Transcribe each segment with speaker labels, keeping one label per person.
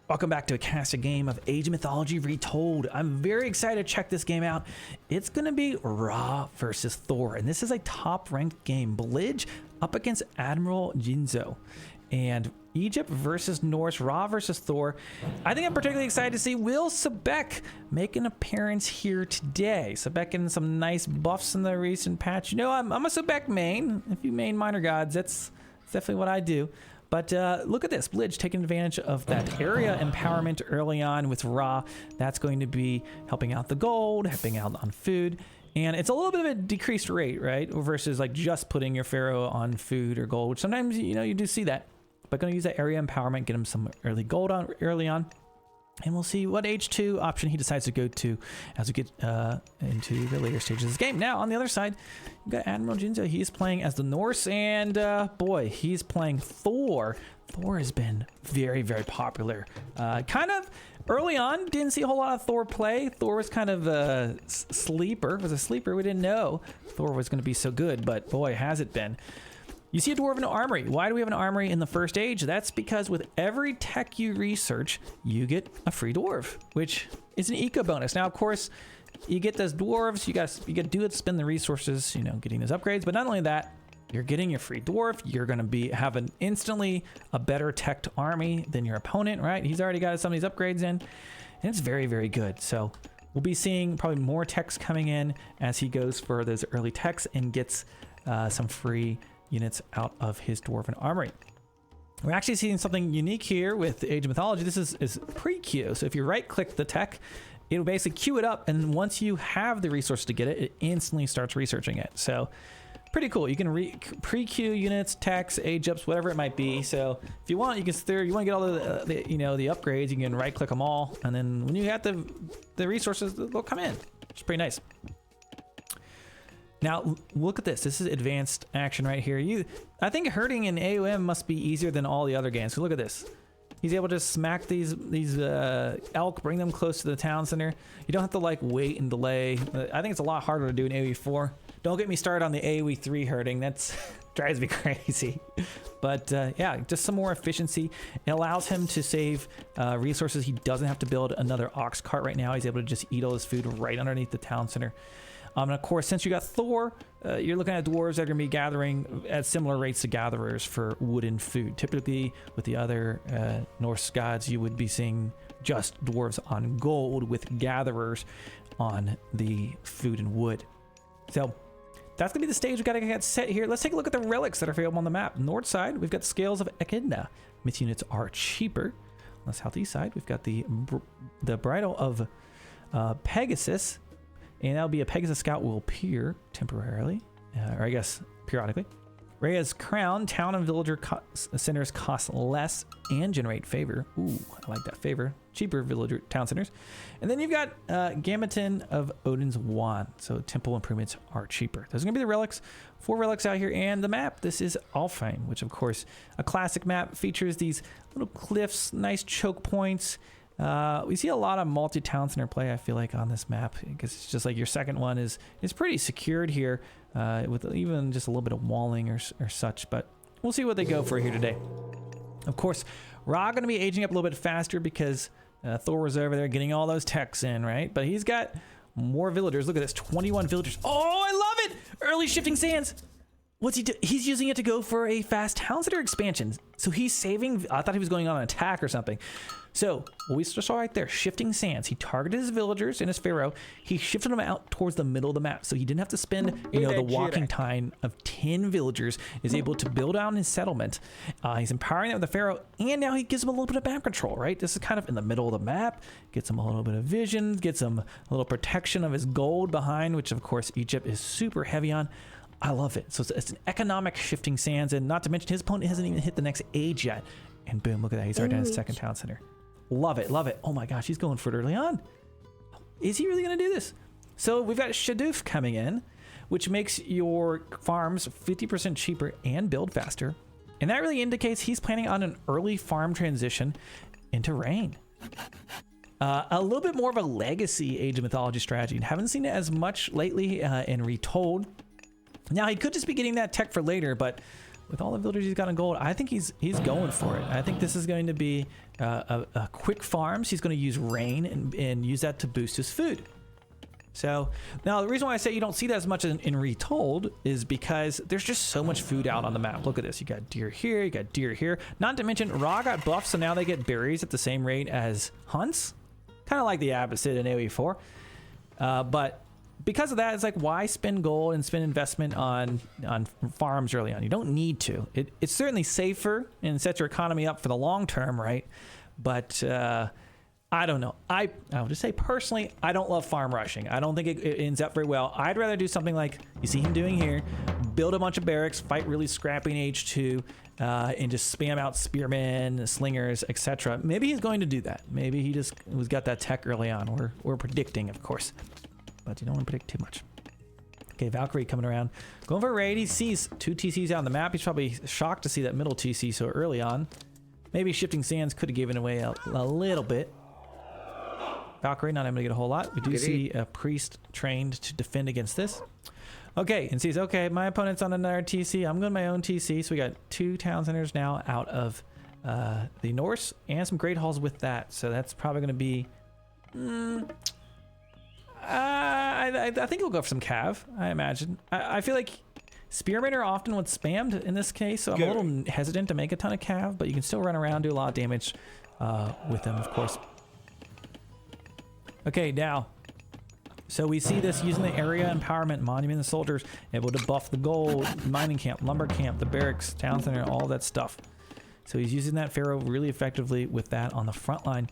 Speaker 1: Welcome back to a casted game of Age of Mythology Retold. I'm very excited to check this game out. It's going to be Ra versus Thor, and this is a top-ranked game. Blidge up against Admiral Jinzo. And Egypt versus Norse, Ra versus Thor. I think I'm particularly excited to see Will Sebek make an appearance here today. Sebek getting some nice buffs in the recent patch. You know, I'm a Sebek main. If you main Minor Gods, that's definitely what I do. But look at this, Blidge taking advantage of that area empowerment early on with Ra. That's going to be helping out the gold, helping out on food. And it's a little bit of a decreased rate, right? Versus like just putting your pharaoh on food or gold, which sometimes, you know, you do see that. But going to use that area empowerment, get him some early gold on early on. And we'll see what H2 option he decides to go to as we get into the later stages of this game. Now, on the other side, you've got Admiral Jinzo. He's playing as the Norse, and boy, he's playing Thor. Thor has been very, very popular. Kind of early on, didn't see a whole lot of Thor play. Thor was kind of a sleeper. Was a sleeper. We didn't know Thor was going to be so good, but boy, has it been. You see a dwarven armory. Why do we have an armory in the first age? That's because with every tech you research, you get a free dwarf, which is an eco bonus. Now, of course, you get those dwarves. You got to do it, spend the resources, you know, getting those upgrades. But not only that, you're getting your free dwarf. You're going to be having instantly a better teched army than your opponent, right? He's already got some of these upgrades in, and it's very, very good. So we'll be seeing probably more techs coming in as he goes for those early techs and gets some free units out of his dwarven armory. We're actually seeing something unique here with Age of Mythology. This is pre-queue. So if you right click the tech, it'll basically queue it up, and once you have the resource to get it, it instantly starts researching it. So pretty cool. You can pre-queue units, techs, age ups, whatever it might be. So if you want, you can you want to get all the you know, the upgrades, you can right click them all, and then when you have the resources, they'll come in. It's pretty nice. Now, look at this. This is advanced action right here. I think herding in AoM must be easier than all the other games. So look at this. He's able to smack these elk, bring them close to the town center. You don't have to like wait and delay. I think it's a lot harder to do in AoE 4. Don't get me started on the AoE 3 herding. That's drives me crazy. But yeah, just some more efficiency. It allows him to save resources. He doesn't have to build another ox cart right now. He's able to just eat all his food right underneath the town center. And of course, since you got Thor, you're looking at dwarves that are going to be gathering at similar rates to gatherers for wood and food. Typically, with the other Norse gods, you would be seeing just dwarves on gold with gatherers on the food and wood. So that's going to be the stage we got to get set here. Let's take a look at the relics that are available on the map. North side, we've got the Scales of Echidna. Myth units are cheaper. On the southeast side, we've got the Bridle of Pegasus. And that'll be a Pegasus Scout will appear temporarily, or I guess periodically. Rhea's Crown, town and villager centers cost less and generate favor. Ooh, I like that favor. Cheaper villager town centers. And then you've got Gambeton of Odin's Wand. So temple improvements are cheaper. Those are going to be the relics. 4 relics out here. And the map, this is Alfheim, which of course, a classic map, features these little cliffs, nice choke points. We see a lot of multi-town center play, I feel like, on this map, because it's just like your second one is pretty secured here, with even just a little bit of walling or such, but we'll see what they go for here today. Of course, Ra going to be aging up a little bit faster because Thor was over there getting all those techs in, right? But he's got more villagers. Look at this, 21 villagers. Oh, I love it! Early Shifting Sands. What's he do? He's using it to go for a fast town center expansion. So he's saving, I thought he was going on an attack or something. So what we saw right there, Shifting Sands. He targeted his villagers and his pharaoh. He shifted them out towards the middle of the map. So he didn't have to spend, you know, the walking time of 10 villagers. Is able to build out his settlement. He's empowering them with the pharaoh, and now he gives them a little bit of map control, right? This is kind of in the middle of the map. Gets him a little bit of vision, gets him a little protection of his gold behind, which of course Egypt is super heavy on. I love it. So it's an economic Shifting Sands, and not to mention his opponent hasn't even hit the next age yet. And boom, look at that. He's already done his second town center. Love it, love it. Oh my gosh, he's going for it early on. Is he really going to do this? So we've got Shadoof coming in, which makes your farms 50% cheaper and build faster. And that really indicates he's planning on an early farm transition into rain. A little bit more of a legacy Age of Mythology strategy. Haven't seen it as much lately in Retold. Now, he could just be getting that tech for later, but with all the villagers he's got in gold, I think he's going for it. I think this is going to be a quick farms. He's going to use rain and use that to boost his food. So now the reason why I say you don't see that as much in Retold is because there's just so much food out on the map. Look at this. You got deer here, you got deer here. Not to mention Ra got buffed, so now they get berries at the same rate as hunts. Kind of like the opposite in AoE 4. But because of that, it's like, why spend gold and spend investment on farms early on? You don't need to. It's certainly safer and sets your economy up for the long term, right? But I don't know. I'll just say personally, I don't love farm rushing. I don't think it ends up very well. I'd rather do something like you see him doing here, build a bunch of barracks, fight really scrappy in H2, and just spam out spearmen, slingers, etc. Maybe he's going to do that. Maybe he just was got that tech early on. We're predicting, of course, but you don't want to predict too much. Okay, Valkyrie coming around, going for a raid. He sees 2 TCs out on the map. He's probably shocked to see that middle TC so early on. Maybe Shifting Sands could have given away a little bit. Valkyrie not able to get a whole lot. We do see a priest trained to defend against this. Okay, and sees, okay, my opponent's on another TC. I'm going my own TC. So we got 2 town centers now out of the Norse and some great halls with that. So that's probably going to be... I think he'll go for some cav, I imagine. I feel like spearmen are often what's spammed in this case, so I'm a little hesitant to make a ton of cav, but you can still run around, do a lot of damage with them, of course. Okay, now, so we see this using the area empowerment, monument, the soldiers, able to buff the gold, mining camp, lumber camp, the barracks, town center, all that stuff. So he's using that pharaoh really effectively with that on the front line.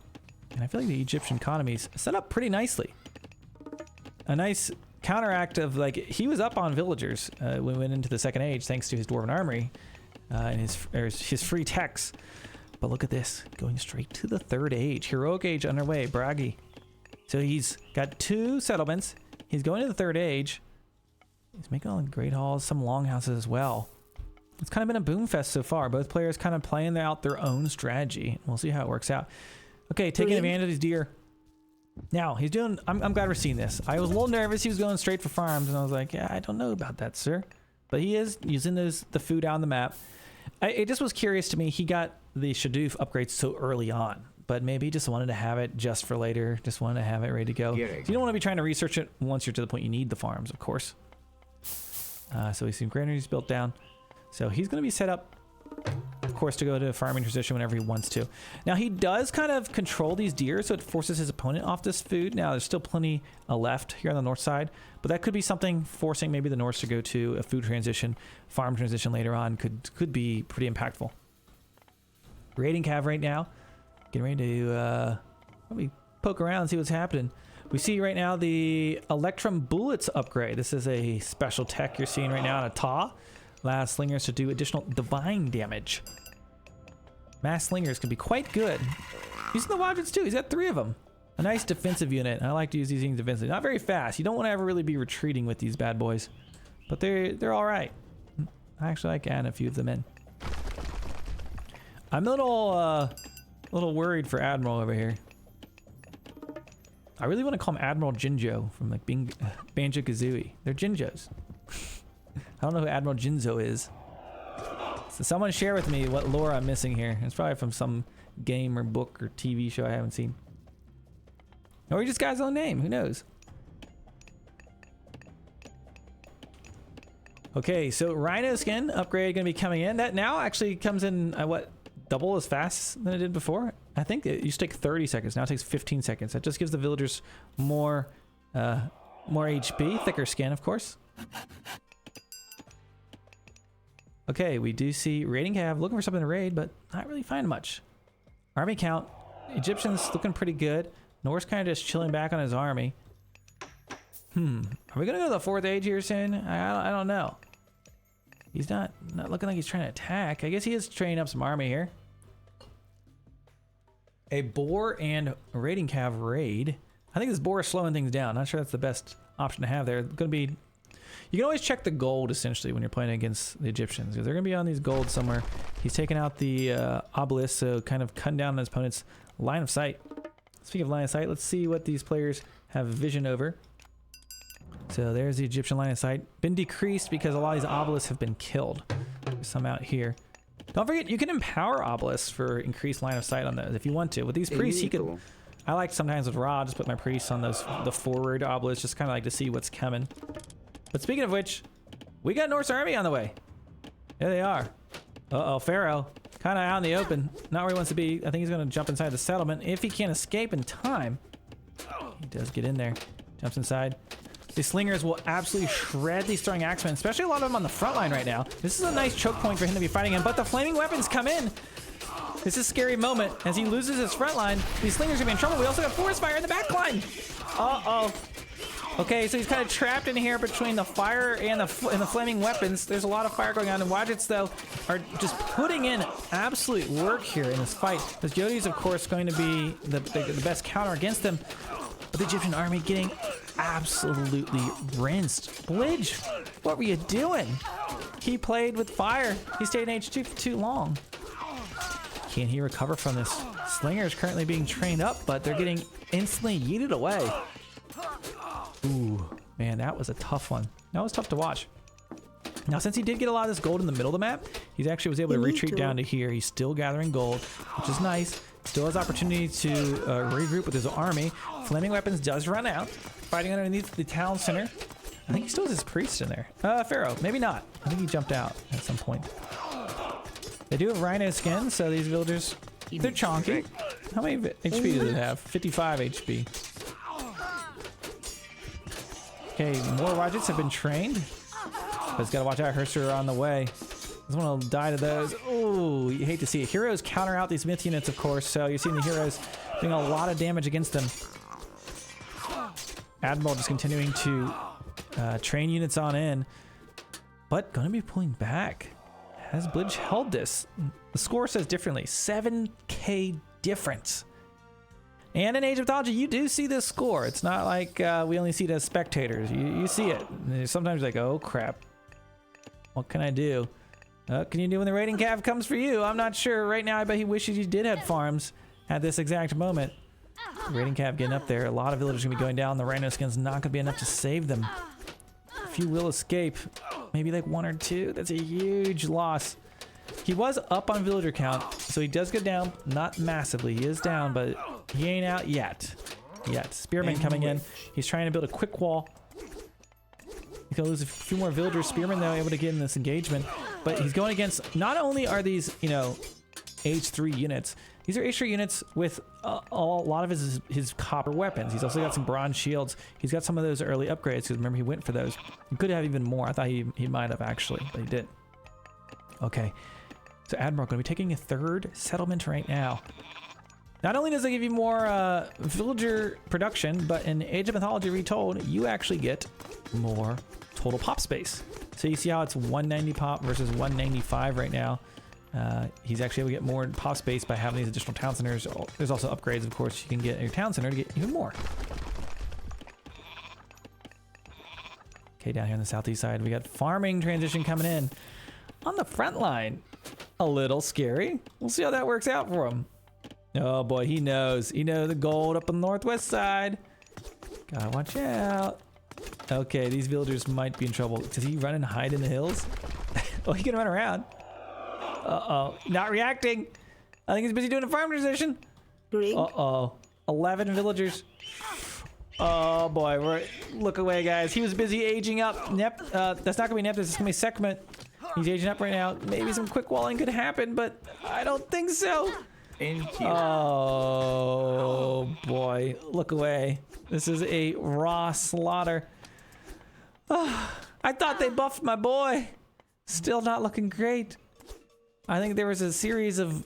Speaker 1: And I feel like the Egyptian economy's set up pretty nicely. A nice counteract of, like, he was up on villagers when we went into the Second Age thanks to his Dwarven Armory and his free techs. But look at this, going straight to the Third Age. Heroic Age underway, braggy. So he's got 2 settlements. He's going to the Third Age. He's making all the great halls, some longhouses as well. It's kind of been a boom fest so far. Both players kind of playing out their own strategy. We'll see how it works out. Okay, taking advantage of these deer. Now, he's doing... I'm glad we're seeing this. I was a little nervous he was going straight for farms, and I was like, yeah, I don't know about that, sir. But he is using the food on the map. It just was curious to me. He got the Shadoof upgrades so early on. But maybe he just wanted to have it just for later. Just wanted to have it ready to go. So you don't want to be trying to research it once you're to the point you need the farms, of course. So we see granaries built down. So he's going to be set up, of course, to go to a farming transition whenever he wants to. Now, he does kind of control these deer, so it forces his opponent off this food. Now, there's still plenty left here on the north side. But that could be something forcing maybe the Norse to go to a food transition, farm transition later on. Could be pretty impactful. Raiding cav right now. Getting ready to probably poke around and see what's happening. We see right now the Electrum Bullets upgrade. This is a special tech you're seeing right now on a Ta. Allows slingers to do additional divine damage. Mass slingers can be quite good. Using the Wadrits too. He's got 3 of them. A nice defensive unit. I like to use these things defensively. Not very fast. You don't want to ever really be retreating with these bad boys. But they're all right. I actually like adding a few of them in. I'm a little worried for Admiral over here. I really want to call him Admiral Jinjo from like being Banjo-Kazooie. They're Jinjos. I don't know who Admiral Jinzo is. So someone share with me what lore I'm missing here. It's probably from some game or book or TV show I haven't seen. Or he just got his own name. Who knows? Okay, so Rhino skin upgrade going to be coming in. That now actually comes in what? Double as fast than it did before. I think it used to take 30 seconds. Now it takes 15 seconds. That just gives the villagers more HP, thicker skin, of course. Okay, we do see raiding cav looking for something to raid, but not really finding much. Army count. Egyptians looking pretty good. Norse kind of just chilling back on his army. Are we gonna go to the 4th age here soon? I don't know. He's not looking like he's trying to attack. I guess he is training up some army here. A boar and a raiding cav raid. I think this boar is slowing things down. Not sure that's the best option to have there. Going to be... You can always check the gold, essentially, when you're playing against the Egyptians. Because they're going to be on these gold somewhere. He's taking out the obelisk, so kind of cutting down on his opponent's line of sight. Speaking of line of sight, let's see what these players have vision over. So there's the Egyptian line of sight. Been decreased because a lot of these obelisks have been killed. some out here. Don't forget, you can empower obelisks for increased line of sight on those if you want to. With these priests, you could... I like sometimes with Ra, just put my priests on the forward obelisks, just kind of like to see what's coming. But speaking of which, we got Norse army on the way. There they are. Uh-oh, Pharaoh. Kind of out in the open. Not where he wants to be. I think he's going to jump inside the settlement. If he can't escape in time. He does get in there. Jumps inside. These slingers will absolutely shred these throwing axemen, especially a lot of them on the front line right now. This is a nice choke point for him to be fighting in, but the flaming weapons come in. This is a scary moment. As he loses his front line, these slingers are going to be in trouble. We also got forest fire in the back line. Uh-oh. Okay, so he's kind of trapped in here between the fire and the flaming weapons. There's a lot of fire going on, and Wadgets, though, are just putting in absolute work here in this fight. Because Yodi's, of course, going to be the best counter against them. But the Egyptian army getting absolutely rinsed. Blidge, what were you doing? He played with fire. He stayed in H2 for too long. Can he recover from this? Slinger is currently being trained up, but they're getting instantly yeeted away. Ooh, man, that was a tough one. That was tough to watch. Now, since he did get a lot of this gold in the middle of the map, he actually was able to retreat down to here. He's still gathering gold, which is nice. Still has opportunity to regroup with his army. Flaming weapons does run out. Fighting underneath the town center. I think he still has his priest in there. Pharaoh, maybe not. I think he jumped out at some point. They do have rhino skin, so these villagers, they're chonky. How many HP does it have? 55 HP. Okay, more Wadgets have been trained. But it's got to watch out. Herster are on the way. This one will die to those. Oh, you hate to see it. Heroes counter out these myth units, of course. So you're seeing the heroes doing a lot of damage against them. Admiral just continuing to train units on in. But going to be pulling back. Has Blidge held this? The score says differently. 7K difference. And in Age of Mythology, you do see this score. It's not like we only see it as spectators. You see it. And sometimes you're like, oh, crap. What can I do? What can you do when the raiding cav comes for you? I'm not sure. Right now, I bet he wishes he did have farms at this exact moment. Raiding cav getting up there. A lot of villagers are going to be going down. The rhino skin's not going to be enough to save them. A few will escape. Maybe like 1 or 2. That's a huge loss. He was up on villager count, so he does go down. Not massively. He is down, but he ain't out yet. Spearman coming in. He's trying to build a quick wall. He's going to lose a few more villagers. Spearman, though, able to get in this engagement. But he's going against... Not only are these, you know, H3 units. These are H3 units with a lot of his copper weapons. He's also got some bronze shields. He's got some of those early upgrades, because remember, he went for those. He could have even more. I thought he might have, actually, but he did. Okay. So Admiral going to be taking a 3rd settlement right now. Not only does it give you more villager production, but in Age of Mythology Retold, you actually get more total pop space. So you see how it's 190 pop versus 195 right now. He's actually able to get more pop space by having these additional town centers. There's also upgrades, of course, you can get in your town center to get even more. Okay, down here on the southeast side, we got farming transition coming in. On the front line, a little scary. We'll see how that works out for him. Oh boy, he knows. He knows the gold up on the northwest side. Gotta watch out. Okay, these villagers might be in trouble. Does he run and hide in the hills? Oh, he can run around. Uh-oh, not reacting. I think he's busy doing a farm transition. Uh-oh, 11 villagers. Oh boy, look away, guys. He was busy aging up. That's not gonna be Neptus, it's gonna be Sekhmet. He's aging up right now. Maybe some quick walling could happen, but I don't think so. Oh boy, look away. This is a raw slaughter. Oh, I thought they buffed my boy. Still not looking great. I think there was a series of,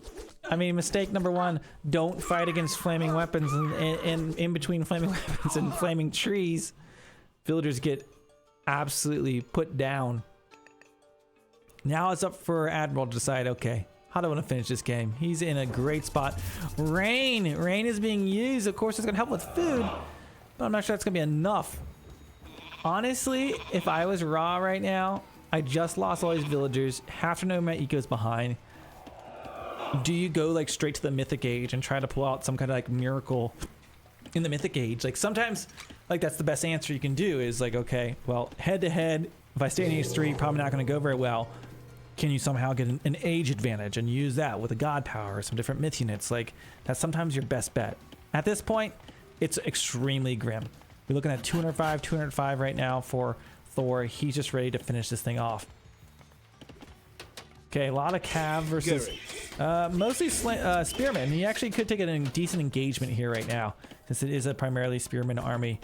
Speaker 1: mistake number 1, don't fight against flaming weapons, and in between flaming weapons and flaming trees, villagers get absolutely put down. Now it's up for Admiral to decide, okay, how do I want to finish this game? He's in a great spot. Rain is being used. Of course, it's going to help with food, but I'm not sure that's going to be enough. Honestly, if I was Ra right now, I just lost all these villagers. Have to know my eco's behind. Do you go like straight to the mythic age and try to pull out some kind of like miracle in the mythic age? Like sometimes, like that's the best answer you can do is like, okay, well, head to head, if I stay in H3, probably not going to go very well. can you somehow get an age advantage and use that with a god power or some different myth units? Like, that's sometimes your best bet. At this point, it's extremely grim. We're looking at 205 right now for Thor. He's just ready to finish this thing off. Okay, a lot of cav versus mostly spearmen. He actually could take a decent engagement here right now, since it is a primarily spearman army.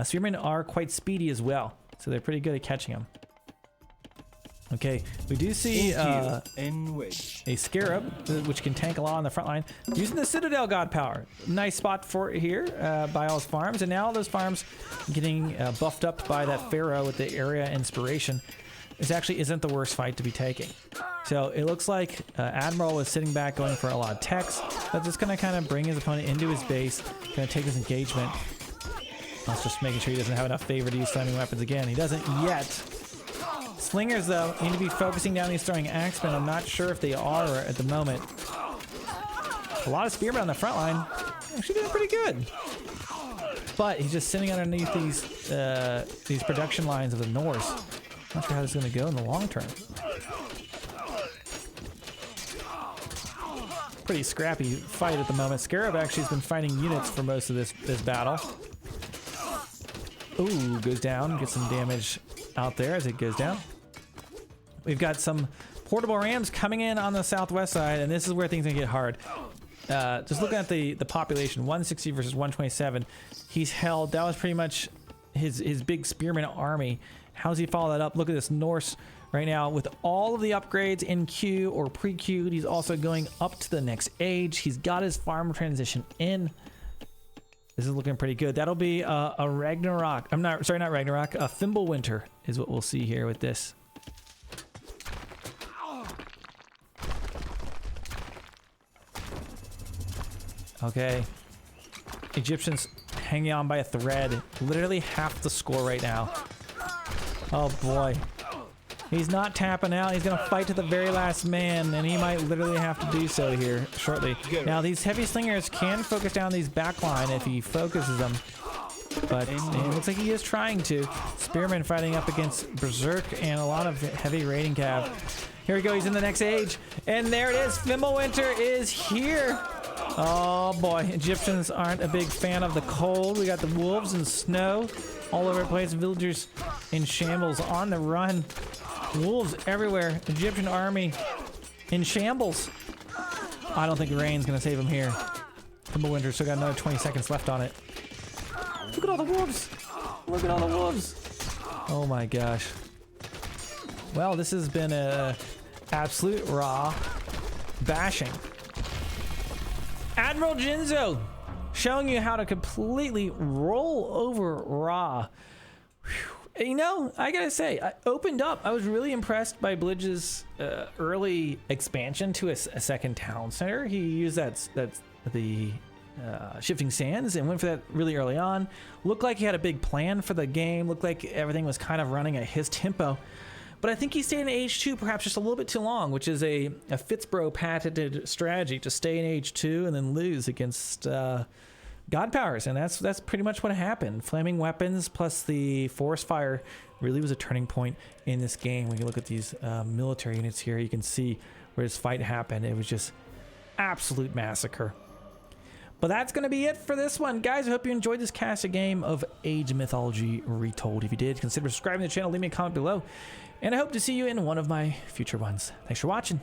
Speaker 1: Spearmen are quite speedy as well, so they're pretty good at catching them. Okay, we do see a Scarab, which can tank a lot on the front line, using the Citadel God power. Nice spot for it here by all his farms, and now those farms getting buffed up by that Pharaoh with the area inspiration. This actually isn't the worst fight to be taking. So it looks like Admiral was sitting back going for a lot of techs. That's just going to kind of bring his opponent into his base, going to take his engagement. That's just making sure he doesn't have enough favor to use slamming weapons again. He doesn't yet. Slingers, though, need to be focusing down these throwing axemen. I'm not sure if they are at the moment. A lot of spearmen on the front line. Actually doing pretty good. But he's just sitting underneath these production lines of the Norse. Not sure how this is going to go in the long term. Pretty scrappy fight at the moment. Scarab actually has been fighting units for most of this battle. Ooh, goes down. Gets some damage out there as it goes down. We've got some portable rams coming in on the southwest side, and this is where things are going to get hard. Just looking at the population, 160 versus 127. He's held. That was pretty much his big spearman army. How's he follow that up? Look at this Norse right now with all of the upgrades in queue or pre-queued. He's also going up to the next age. He's got his farm transition in. This is looking pretty good. That'll be a Ragnarok. Not Ragnarok. A Fimbulwinter is what we'll see here with this. Okay. Egyptians hanging on by a thread. Literally half the score right now. Oh boy. He's not tapping out. He's going to fight to the very last man, and he might literally have to do so here shortly. Now, these heavy slingers can focus down these backline if he focuses them, but it looks like he is trying to. Spearman fighting up against Berserk and a lot of heavy raiding cav. Here we go. He's in the next age, and there it is. Fimbulwinter is here. Oh boy, Egyptians aren't a big fan of the cold. We got the wolves and snow all over the place. Villagers in shambles on the run. Wolves everywhere. Egyptian army in shambles. I don't think rain's gonna save him here. Fimbulwinter still got another 20 seconds left on it. Look at all the wolves. Look at all the wolves. Oh my gosh. Well, this has been a absolute raw bashing. Admiral Jinzo showing you how to completely roll over Ra. Whew. You know, I gotta say, I opened up. I was really impressed by Blidge's early expansion to a second town center. He used the shifting sands and went for that really early on. Looked like he had a big plan for the game. Looked like everything was kind of running at his tempo. But I think he stayed in age 2 perhaps just a little bit too long, which is a FitzBro patented strategy to stay in age 2 and then lose against god powers. And that's pretty much what happened. Flaming weapons plus the forest fire really was a turning point in this game. When you look at these military units here, you can see where this fight happened. It was just absolute massacre. But that's going to be it for this one. Guys, I hope you enjoyed this cast game of Age Mythology Retold. If you did, consider subscribing to the channel, leave me a comment below. And I hope to see you in one of my future ones. Thanks for watching.